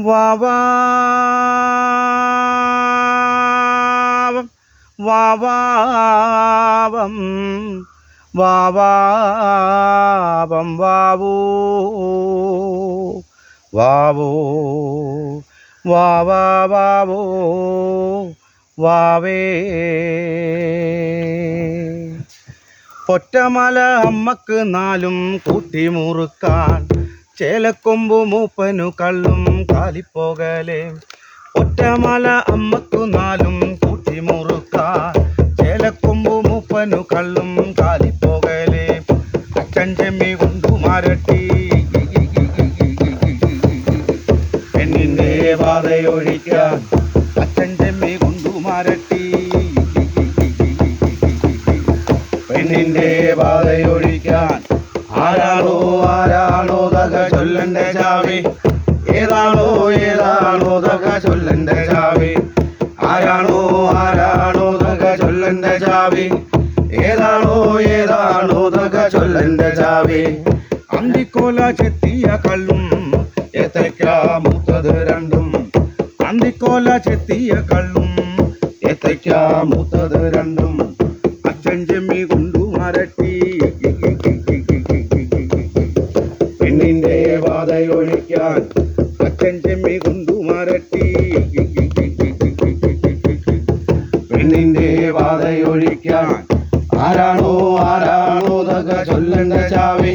വാവാവം വാവാവം വാവാവം വാവോ വാവോ വാവാവോ വാവേ. പൊറ്റമല അമ്മക്ക് നാലും കൂട്ടിമുറുക്കാൻ ചേലക്കൊമ്പു മൂപ്പനു കള്ളും കാലിപ്പോകലേ. ഒറ്റമല അമ്മക്കു നാലും കൂട്ടിമുറുക്കാൻ ചേലക്കൊമ്പു മൂപ്പനു കള്ളും കാലിപ്പോകലേ. അച്ഛൻ ചെമ്മി കൊണ്ടു മരട്ടി പെണ്ണിൻ്റെ പാതയൊഴിക്കാൻ അച്ഛൻ ചെമ്മി കൊണ്ടു മരട്ടി പെണ്ണിൻ്റെ പാതയൊഴിക്കാൻ. ആരാണോ ആരാണോ തക ചൊല്ലന്റെ ചാവി, ഏതാണോ ഏതാണോ തക ചൊല്ലന്റെ ചാവി. ആരാണോ ആരാണോ തക ചൊല്ലന്റെ ചാവി, ഏതാണോ ഏതാണോ തക ചൊല്ലന്റെ ചാവി. അന്തിക്കോല ചെത്തിയ കള്ളും ഏത്തയ്ക്കാ മൂത്തത് രണ്ടും, അന്തിക്കോല ചെത്തിയ കള്ളും ഏത്തയ്ക്കാ മൂത്തത് രണ്ടും. അച്ഛൻ ചെമ്മി കൊണ്ടു മരട്ടി പെണ്ണിൻ്റെ പാതയൊഴിക്കാൻ. അച്ഛൻ ചെമ്മി കൊണ്ടു മരട്ടി പെണ്ണിൻ്റെ പാതയൊഴിക്കാൻ. ആരാണോ ആരാണോ തക ചൊല്ലന്റെ ചാവി,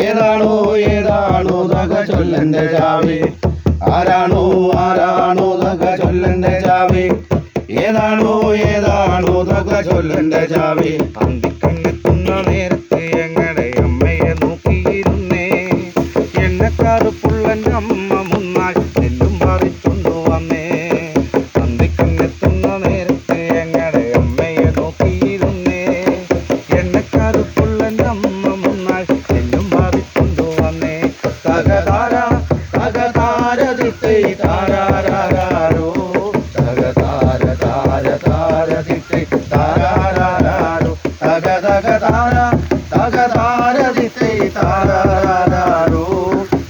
ഏതാണോ ഏതാണോ തക ചൊല്ലന്റെ ചാവി. ആരാണോ ആരാണോ തക ചൊല്ലന്റെ ചാവി, ഏതാണോ ഏതാണോ തക ചൊല്ലന്റെ ചാവി. അന്തിക്കണ്ണെത്തുന്ന നേരത്ത് എങ്ങടെ അമ്മയെ നോക്കിയിരുന്നേ. എണ്ണക്കാറുപ്പുള്ളൻ്റെ അമ്മ മുന്നാൾ നെല്ലും പറിച്ചൊന്നു വന്നേ. അന്തിക്കണ്ണെത്തുന്ന നേരത്ത് എങ്ങടെ അമ്മയെ നോക്കിയിരുന്നേ. എണ്ണക്കാറുപ്പുള്ളൻ്റെ അമ്മ മുന്നാൾ നെല്ലും പറിച്ചൊന്നു വന്നേ. തകതാര തകതാര ദിത്തൈ താരാരാരോ, തകതാര താര താര ദിത്തൈ താരാരാരോ, തക തക താര തകതാര ദിത്തൈ താരാരാരോ,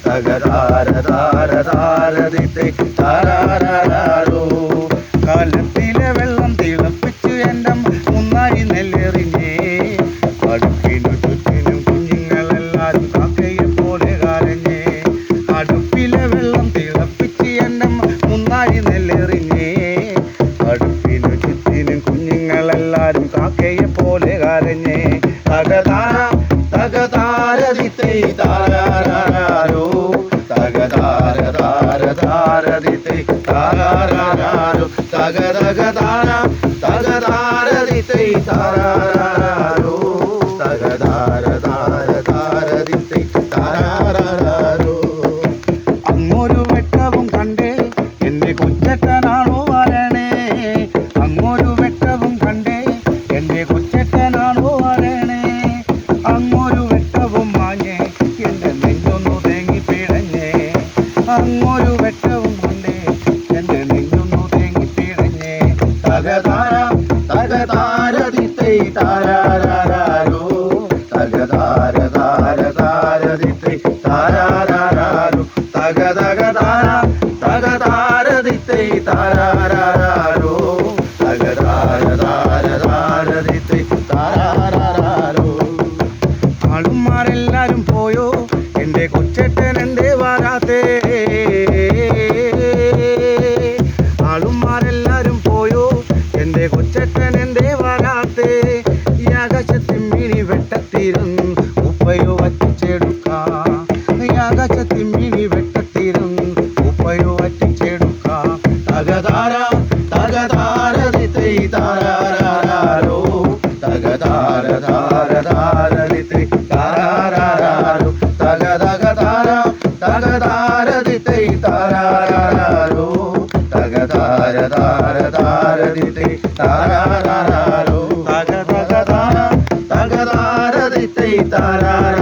തകതാര താര താര ദിത്തൈ താരാരാരോ. കാലത്തിലെ വെള്ളം തിളപ്പിച്ച് എൻ്റെ മുന്നായി നെല്ലെറിഞ്ഞേ. അടുപ്പിനു ചുറ്റിനും കുഞ്ഞുങ്ങളെല്ലാരും കാക്കയെ പോലെ കരഞ്ഞേ. അടുപ്പിലെ വെള്ളം തിളപ്പിച്ച് എൻ്റെ മുന്നായി നെല്ലെറിഞ്ഞേ. അടുപ്പിനു ചുറ്റിനും കുഞ്ഞുങ്ങളെല്ലാരും കാക്കയെ പോലെ കരഞ്ഞേ. തകതാര തകതാര ദിത്തൈ താരാരാരോ, തകതാര താര താര ദിത്തൈ താരാരാരോ, തക തക താര തകതാര ദിത്തൈ താരാരാരോ, തകതാര താര താര ദിത്തൈ താരാരാരോ. അങ്ങൊരു വെട്ടവും കണ്ടേ എൻ്റെ കൊച്ചട്ടനാണോ വരണേ. അങ്ങൊരു വെട്ടവും കണ്ടേ എൻ്റെ കൊച്ചട്ടനാണോ വരണേ. അങ്ങൊരു വെട്ടവും മാഞ്ഞേ എൻ്റെ നെഞ്ചൊന്നു തേങ്ങി പിഴഞ്ഞേ. അങ്ങൊരു വെട്ടവും കണ്ടേ എൻ്റെ നെഞ്ചൊന്നു തേങ്ങി പിഴഞ്ഞേ. തകതാര തകതാര ദിത്തൈ താരാരാരോ, തകതാര താര താര ദിത്തൈ താരാരാരോ, തക തക താര തകതാര ദിത്തൈ താരാരാരോ, തകതാര താര താര ദിത്തൈ താരാരാരോ. ആളുമാരെല്ലാരും പോയോ എൻ്റെ കൊച്ചേട്ടൻ എന്തേ വരാത്തേ. ആളുമാരെല്ലാരും പോയോ എൻ്റെ കൊച്ചേട്ടൻ എന്തേ വരാത്തേ. ഈ ആകാശത്തിമ്മിണി വെട്ടത്തിരുന്ന് ഉപ്പയോ വറ്റിച്ചെടുക്കാം. ഈ ആകാശത്തിമ്മിണി വെട്ടത്തിരുന്ന് ഉപ്പയോ വറ്റിച്ചെടുക്കാം. തകതാര തകതാര ദിത്തൈ താരാരാരോ, തകതാര താര താര ദിത്തൈ താരാരാരോ, തക തക താര തകതാര ദിത്തൈ താരാരാരോ, തകതാര താര താര ദിത്തൈ താരാരാരോ, തക തക താര തകതാര ദിത്തൈ താരാരാരോ.